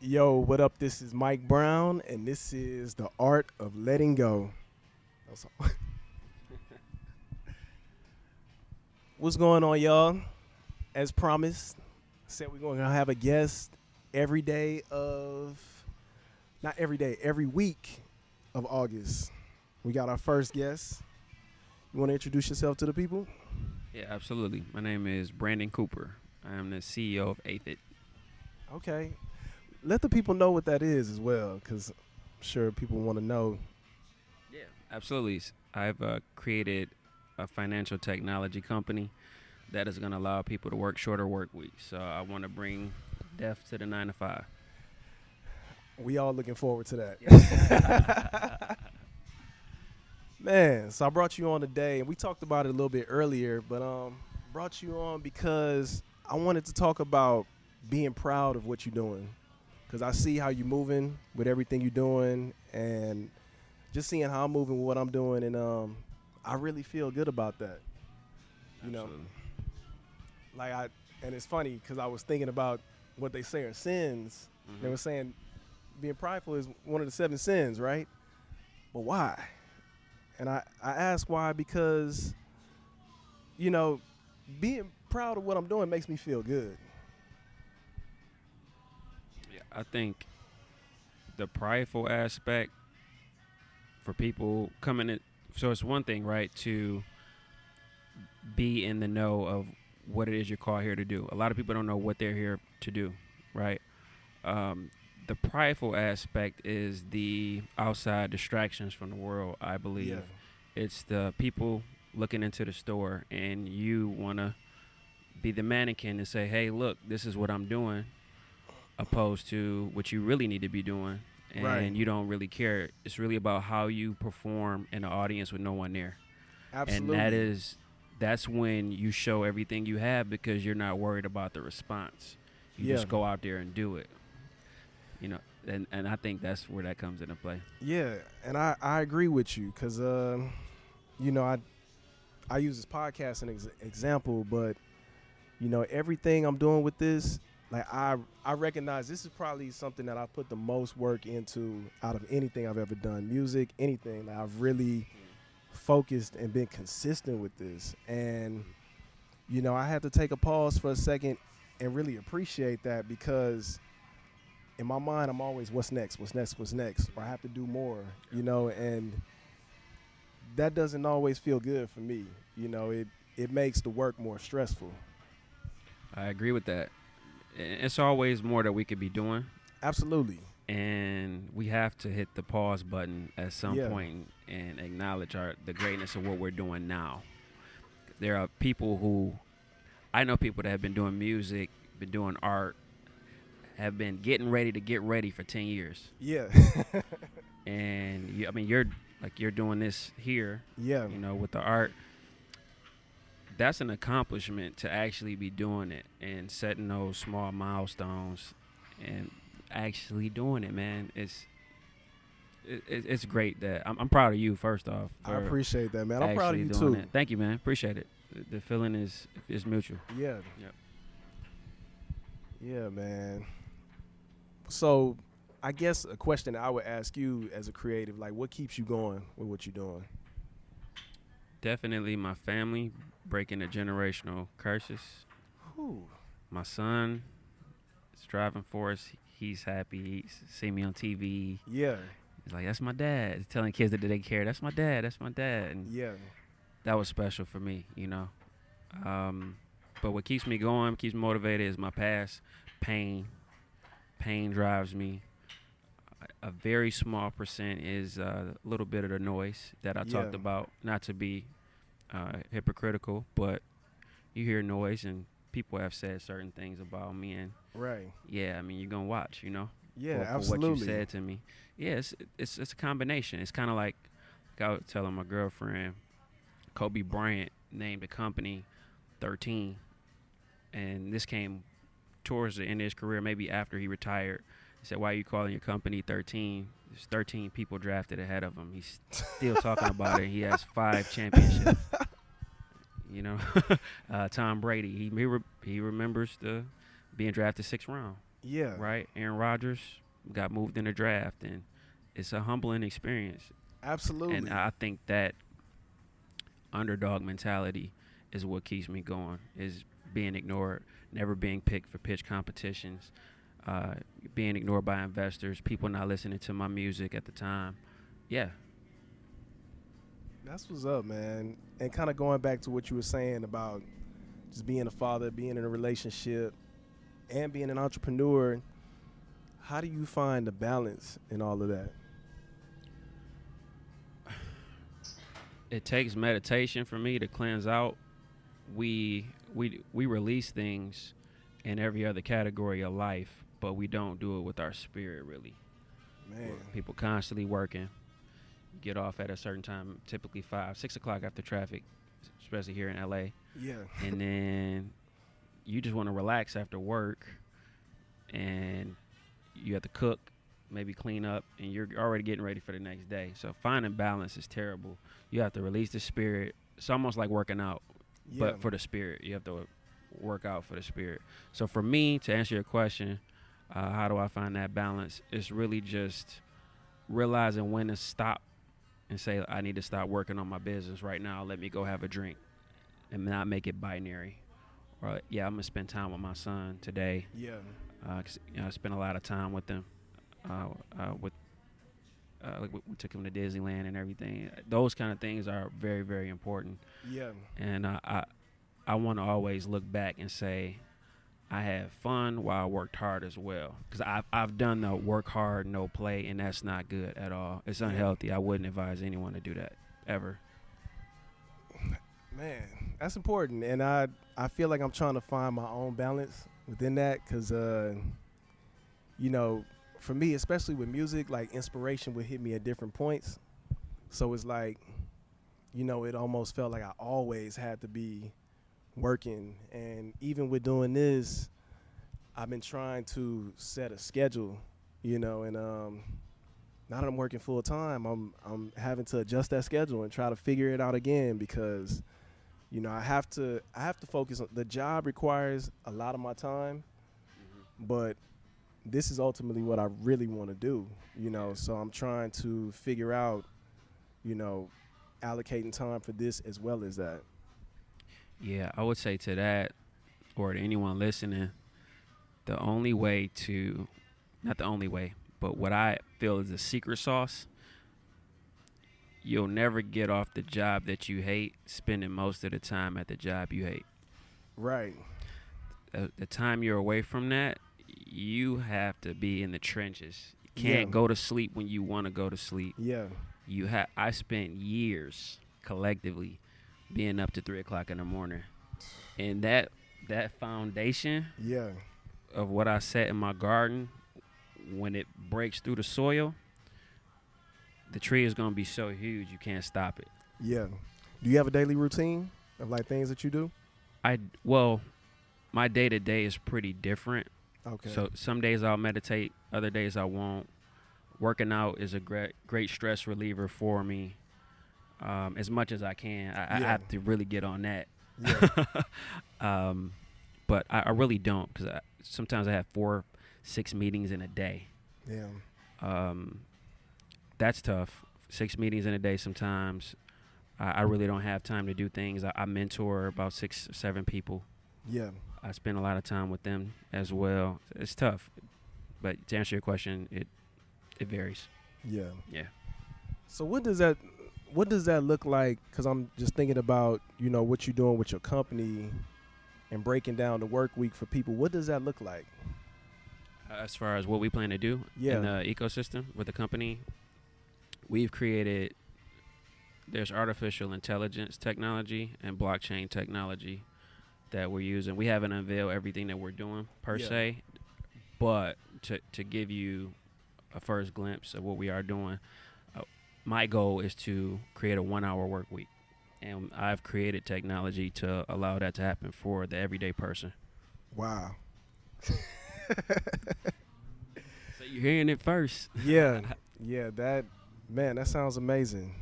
Yo, what up? This is Mike Brown, and this is The Art of Letting Go. That's all. What's going on, y'all? As promised, said we're going to have a guest every day of, not every day, every week of August. We got our first guest. You want to introduce yourself to the people? Yeah, absolutely. My name is Brandon Cooper. I am the CEO of Eighth It. Okay. Let the people know what that is as well, because I'm sure people want to know. Yeah, absolutely. I've created a financial technology company that is going to allow people to work shorter work weeks. So I want to bring death to the 9 to 5. We all looking forward to that. Man, so I brought you on today, and we talked about it a little bit earlier, but brought you on because I wanted to talk about being proud of what you're doing, because I see how you're moving with everything you're doing, and just seeing how I'm moving with what I'm doing, and I really feel good about that. You know, Absolutely. and it's funny because I was thinking about what they say are sins. They were saying being prideful is one of the 7 sins, right? But why? And I ask why because, you know, being proud of what I'm doing makes me feel good. Yeah, I think the prideful aspect for people coming in, so it's one thing, right, to be in the know of what it is you're called here to do. A lot of people don't know what they're here to do, right? The prideful aspect is the outside distractions from the world, I believe. Yeah. It's the people looking into the store and you want to be the mannequin and say, hey, look, this is what I'm doing, opposed to what you really need to be doing. And Right. you don't really care. It's really about how you perform in an audience with no one there. Absolutely. And that's when you show everything you have because you're not worried about the response. You just go out there and do it. You know, and I think that's where that comes into play. Yeah, and I agree with you because, you know, I use this podcast as an example, but, you know, everything I'm doing with this, like I recognize this is probably something that I put the most work into out of anything I've ever done. Music, anything. Like I've really focused and been consistent with this. And, you know, I had to take a pause for a second and really appreciate that because in my mind, I'm always, what's next, what's next, what's next? Or I have to do more, you know, and that doesn't always feel good for me. You know, it makes the work more stressful. I agree with that. It's always more that we could be doing. Absolutely. And we have to hit the pause button at some point and acknowledge the greatness of what we're doing now. There are people I know people that have been doing music, been doing art, have been getting ready to get ready for 10 years. Yeah. And you're doing this here, Yeah. you know, with the art. That's an accomplishment to actually be doing it and setting those small milestones and actually doing it, man. It's great that I'm proud of you. First off, I appreciate that, man. I'm proud of you doing too. it. Thank you, man. Appreciate it. The feeling is mutual. Yeah. Yep. Yeah, man. So I guess a question that I would ask you as a creative, like what keeps you going with what you're doing? Definitely my family, breaking the generational curses. Whew. My son is driving for us. He's happy. He's seen me on TV. Yeah. He's like, that's my dad. He's telling kids that they care. That's my dad. That's my dad. And Yeah. that was special for me, you know. But what keeps me going, keeps me motivated is my past pain. Pain drives me. A very small percent is a little bit of the noise that I talked about. Not to be hypocritical, but you hear noise and people have said certain things about me, and Right. yeah, I mean you're gonna watch, you know. Yeah, for absolutely. what you said to me. Yeah, it's a combination. It's kind of like I was telling my girlfriend, Kobe Bryant named the company 13, and this came towards the end of his career, maybe after he retired. He said, why are you calling your company 13? There's 13 people drafted ahead of him. He's still talking about it. He has 5 championships. You know, Tom Brady, he remembers being drafted 6th round. Yeah, right? Aaron Rodgers got moved in the draft, and it's a humbling experience. And absolutely. I think that underdog mentality is what keeps me going. Is being ignored, never being picked for pitch competitions, uh, being ignored by investors, people not listening to my music at the time. Yeah, That's what's up, man. And kind of going back to what you were saying about just being a father, being in a relationship, and being an entrepreneur. How do you find the balance in all of that? it takes meditation for me to cleanse out. We release things in every other category of life, but we don't do it with our spirit really. Man, People constantly working. Get off at a certain time, typically 5, 6 o'clock after traffic, especially here in LA. yeah, And then you just want to relax after work, and you have to cook, maybe clean up, and you're already getting ready for the next day. So finding balance is terrible. You have to release the spirit. It's almost like working out, yeah, but for the spirit, you have to work out for the spirit. So for me, to answer your question, how do I find that balance? It's really just realizing when to stop and say, I need to stop working on my business right now. Let me go have a drink, and not make it binary. Or yeah, I'm gonna spend time with my son today. yeah, 'Cause, I spent a lot of time with them. With like we took him to Disneyland and everything. Those kind of things are very, very important. yeah, And I want to always look back and say I had fun while I worked hard as well. Because I've done the work hard, no play, and that's not good at all. It's unhealthy. I wouldn't advise anyone to do that ever. man. That's important, and I feel like I'm trying to find my own balance within that because you know, for me, especially with music, like inspiration would hit me at different points. So it's like, you know, it almost felt like I always had to be working. And even with doing this, I've been trying to set a schedule, you know, and now that I'm working full time, I'm having to adjust that schedule and try to figure it out again because, you know, I have to focus on the job requires a lot of my time, but this is ultimately what I really want to do, you know. So I'm trying to figure out, you know, allocating time for this as well as that. Yeah, I would say to that, or to anyone listening, the only way to, not the only way, but what I feel is the secret sauce, you'll never get off the job that you hate spending most of the time at the job you hate. Right. The time you're away from that, you have to be in the trenches. You can't Yeah. go to sleep when you want to go to sleep. Yeah. I spent years collectively being up to 3 o'clock in the morning, and that foundation Yeah. of what I set in my garden, when it breaks through the soil, the tree is gonna be so huge you can't stop it. Yeah. Do you have a daily routine of like things that you do? Well, my day to day is pretty different. Okay. So some days I'll meditate, other days I won't. Working out is a great stress reliever for me. As much as I can, I Yeah. have to really get on that. Yeah. But I really don't, because sometimes I have 4-6 meetings in a day. Yeah. That's tough. 6 meetings in a day sometimes. I really don't have time to do things. I mentor about 6 or 7 people. Yeah. I spend a lot of time with them as well. It's tough. But to answer your question, it varies. Yeah. Yeah. So what does that look like? Because I'm just thinking about, you know, what you're doing with your company and breaking down the work week for people. What does that look like? As far as what we plan to do Yeah. in the ecosystem with the company, we've created, there's artificial intelligence technology and blockchain technology that we're using. We haven't unveiled everything that we're doing per Yeah. se, but to give you a first glimpse of what we are doing, my goal is to create a 1-hour work week. And I've created technology to allow that to happen for the everyday person. Wow. So you're hearing it first. Yeah. Yeah. That sounds amazing.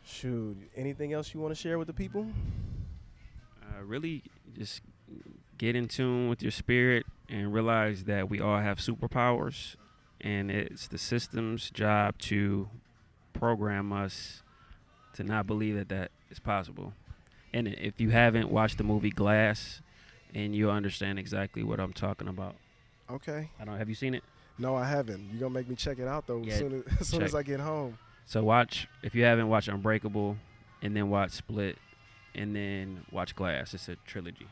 Shoot. Anything else you want to share with the people? Really just get in tune with your spirit and realize that we all have superpowers, and it's the system's job to program us to not believe that that is possible. And if you haven't watched the movie Glass, and you'll understand exactly what I'm talking about. Okay. I don't. Have you seen it? No, I haven't. You're going to make me check it out, though, Yeah, as soon as I get home. So watch, if you haven't watched Unbreakable, and then watch Split, and then watch Glass. It's a trilogy.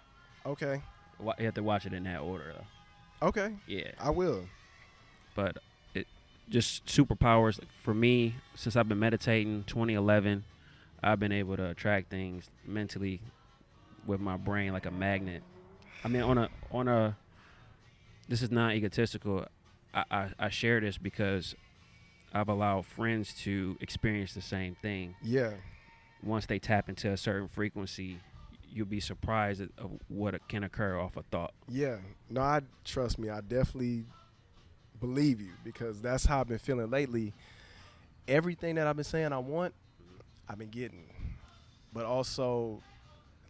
Okay. You have to watch it in that order, though. Okay. Yeah. I will. But it just superpowers. For me, since I've been meditating 2011, I've been able to attract things mentally with my brain like a magnet. I mean, on a this is not egotistical. I share this because I've allowed friends to experience the same thing. Yeah. Once they tap into a certain frequency, you'll be surprised of what can occur off a thought. Yeah. No, trust me, I definitely believe you, because that's how I've been feeling lately. Everything that I've been saying I want, I've been getting. But also,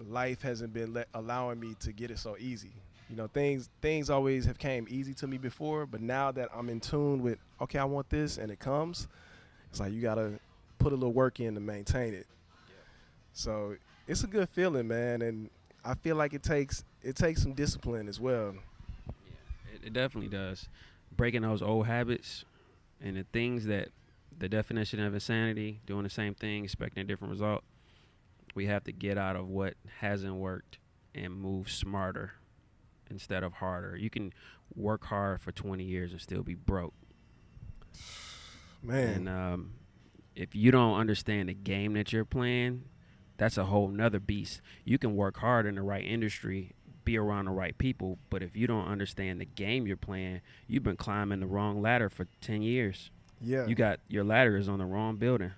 life hasn't been allowing me to get it so easy. You know, things always have came easy to me before, but now that I'm in tune with, okay, I want this, and it comes, it's like you got to put a little work in to maintain it. Yeah. So it's a good feeling, man, and I feel like it takes some discipline as well. Yeah, it definitely does. Breaking those old habits and the things that the definition of insanity, doing the same thing, expecting a different result, we have to get out of what hasn't worked and move smarter instead of harder. You can work hard for 20 years and still be broke. Man. And if you don't understand the game that you're playing, that's a whole nother beast. You can work hard in the right industry, be around the right people, but if you don't understand the game you're playing, you've been climbing the wrong ladder for 10 years. Yeah. Your ladder is on the wrong building.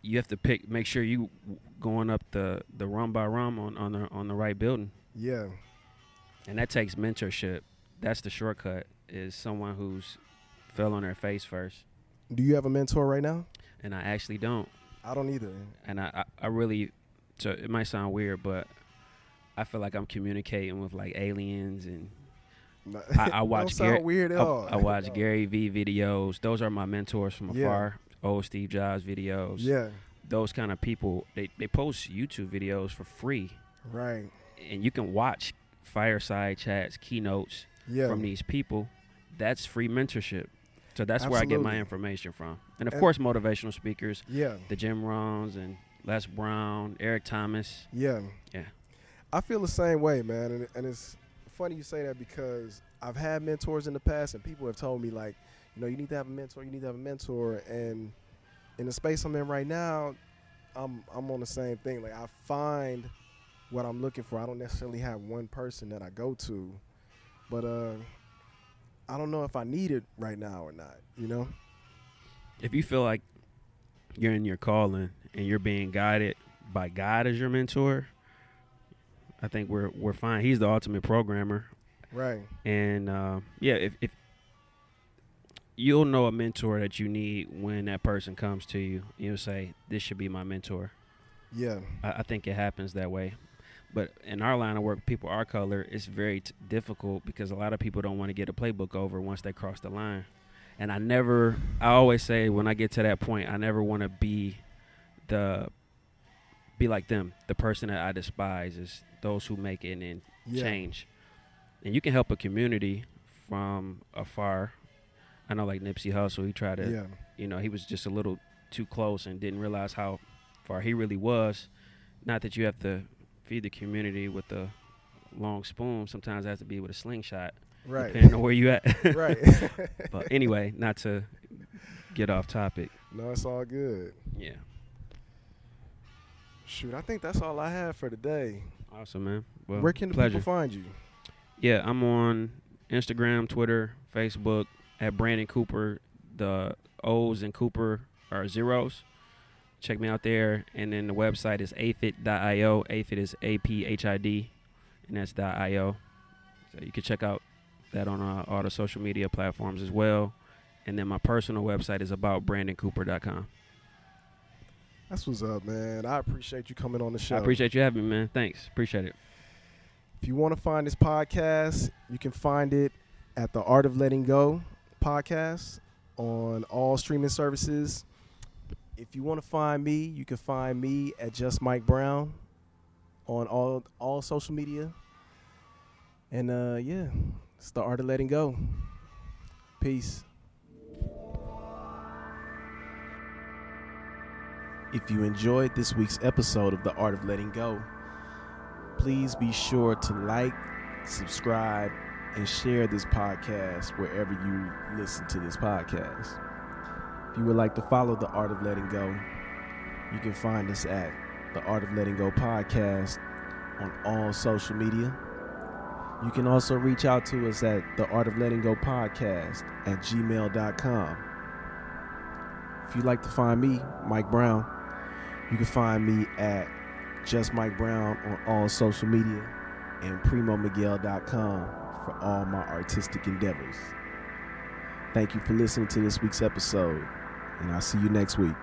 You have to make sure you going up the rung by rung on the right building. Yeah. And that takes mentorship. That's the shortcut, is someone who's fell on their face first. Do you have a mentor right now? And I actually don't. I don't either. And I really, so it might sound weird, but I feel like I'm communicating with like aliens, and I watch weird at all. I watch Gary V videos. Those are my mentors from afar. Old Steve Jobs videos. Yeah. Those kind of people, they post YouTube videos for free. Right. And you can watch fireside chats, keynotes from these people. That's free mentorship. So that's where I get my information from. And of course, motivational speakers. Yeah. The Jim Rohns and Les Brown, Eric Thomas. Yeah. Yeah. I feel the same way, man. And it's funny you say that, because I've had mentors in the past, and people have told me, like, you know, you need to have a mentor, And in the space I'm in right now, I'm on the same thing. Like, I find what I'm looking for. I don't necessarily have one person that I go to, but I don't know if I need it right now or not, you know? If you feel like you're in your calling and you're being guided by God as your mentor, I think we're fine. He's the ultimate programmer. Right. And if you'll know a mentor that you need when that person comes to you, you'll say, this should be my mentor. Yeah. I think it happens that way. But in our line of work, people our color, it's very difficult, because a lot of people don't want to get a playbook over once they cross the line. And I always say, when I get to that point, I never want to be like them. The person that I despise is those who make it and change. And you can help a community from afar. I know, like Nipsey Hussle, he tried to, he was just a little too close and didn't realize how far he really was. Not that you have to feed the community with a long spoon. Sometimes it has to be with a slingshot, right? Depending on where you at. Right. But anyway, not to get off topic. No, it's all good. Yeah. Shoot, I think that's all I have for today. Awesome, man. Well, where can the people find you? Yeah, I'm on Instagram, Twitter, Facebook at Brandon Cooper. The O's in Cooper are zeros. Check me out there. And then the website is aphid.io. Aphid is APHID, and that's .io. So you can check out that on all the social media platforms as well. And then my personal website is aboutbrandoncooper.com. That's what's up, man. I appreciate you coming on the show. I appreciate you having me, man. Thanks. Appreciate it. If you want to find this podcast, you can find it at the Art of Letting Go podcast on all streaming services. If you want to find me, you can find me at Just Mike Brown on all social media. And yeah, it's the Art of Letting Go. Peace. If you enjoyed this week's episode of The Art of Letting Go, please be sure to like, subscribe, and share this podcast wherever you listen to this podcast. If you would like to follow The Art of Letting Go, you can find us at The Art of Letting Go podcast on all social media. You can also reach out to us at The Art of Letting Go podcast at gmail.com. If you'd like to find me, Mike Brown, you can find me at Just Mike Brown on all social media and PrimoMiguel.com for all my artistic endeavors. Thank you for listening to this week's episode, and I'll see you next week.